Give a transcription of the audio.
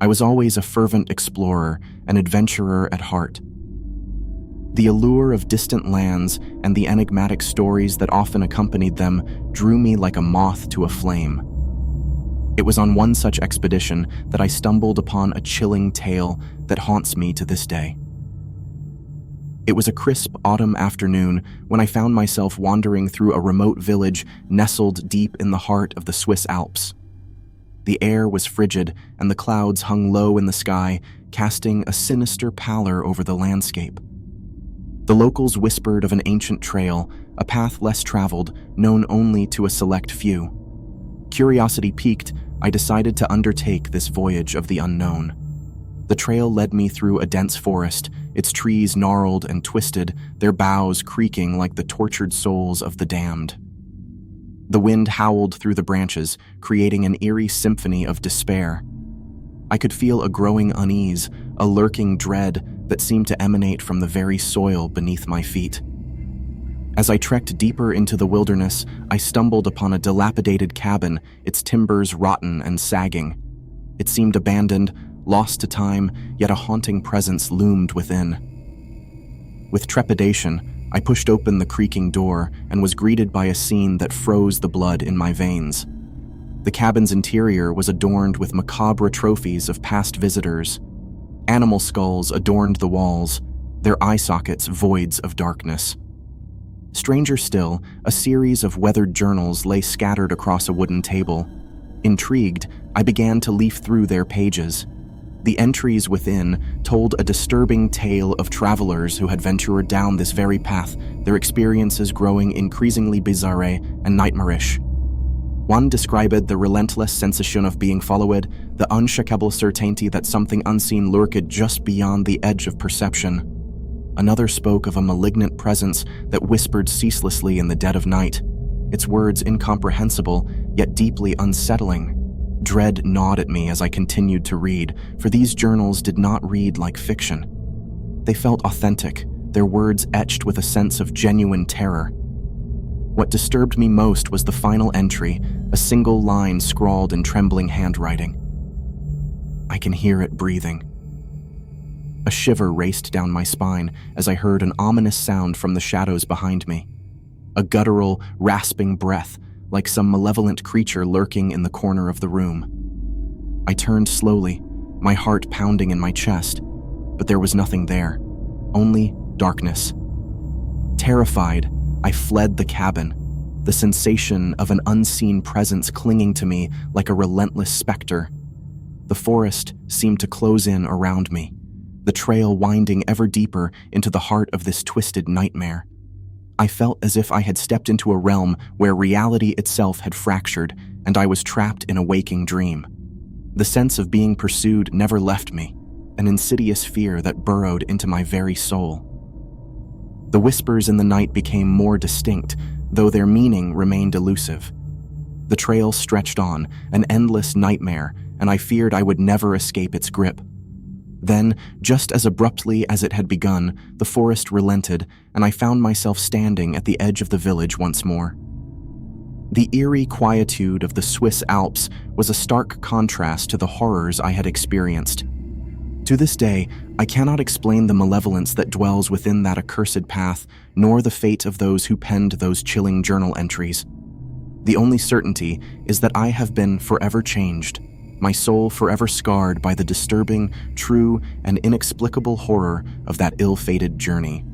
I was always a fervent explorer, an adventurer at heart. The allure of distant lands and the enigmatic stories that often accompanied them drew me like a moth to a flame. It was on one such expedition that I stumbled upon a chilling tale that haunts me to this day. It was a crisp autumn afternoon when I found myself wandering through a remote village nestled deep in the heart of the Swiss Alps. The air was frigid and the clouds hung low in the sky, casting a sinister pallor over the landscape. The locals whispered of an ancient trail, a path less traveled, known only to a select few. Curiosity piqued, I decided to undertake this voyage of the unknown. The trail led me through a dense forest, its trees gnarled and twisted, their boughs creaking like the tortured souls of the damned. The wind howled through the branches, creating an eerie symphony of despair. I could feel a growing unease, a lurking dread that seemed to emanate from the very soil beneath my feet. As I trekked deeper into the wilderness, I stumbled upon a dilapidated cabin, its timbers rotten and sagging. It seemed abandoned, lost to time, yet a haunting presence loomed within. With trepidation, I pushed open the creaking door and was greeted by a scene that froze the blood in my veins. The cabin's interior was adorned with macabre trophies of past visitors. Animal skulls adorned the walls, their eye sockets voids of darkness. Stranger still, a series of weathered journals lay scattered across a wooden table. Intrigued, I began to leaf through their pages. The entries within told a disturbing tale of travelers who had ventured down this very path, their experiences growing increasingly bizarre and nightmarish. One described the relentless sensation of being followed, the unshakable certainty that something unseen lurked just beyond the edge of perception. Another spoke of a malignant presence that whispered ceaselessly in the dead of night, its words incomprehensible, yet deeply unsettling. Dread gnawed at me as I continued to read, for these journals did not read like fiction. They felt authentic, their words etched with a sense of genuine terror. What disturbed me most was the final entry, a single line scrawled in trembling handwriting. I can hear it breathing. A shiver raced down my spine as I heard an ominous sound from the shadows behind me. A guttural, rasping breath, like some malevolent creature lurking in the corner of the room. I turned slowly, my heart pounding in my chest, but there was nothing there, only darkness. Terrified, I fled the cabin, the sensation of an unseen presence clinging to me like a relentless specter. The forest seemed to close in around me, the trail winding ever deeper into the heart of this twisted nightmare. I felt as if I had stepped into a realm where reality itself had fractured and I was trapped in a waking dream. The sense of being pursued never left me, an insidious fear that burrowed into my very soul. The whispers in the night became more distinct, though their meaning remained elusive. The trail stretched on, an endless nightmare, and I feared I would never escape its grip. Then, just as abruptly as it had begun, the forest relented, and I found myself standing at the edge of the village once more. The eerie quietude of the Swiss Alps was a stark contrast to the horrors I had experienced. To this day, I cannot explain the malevolence that dwells within that accursed path, nor the fate of those who penned those chilling journal entries. The only certainty is that I have been forever changed, my soul forever scarred by the disturbing, true, and inexplicable horror of that ill-fated journey.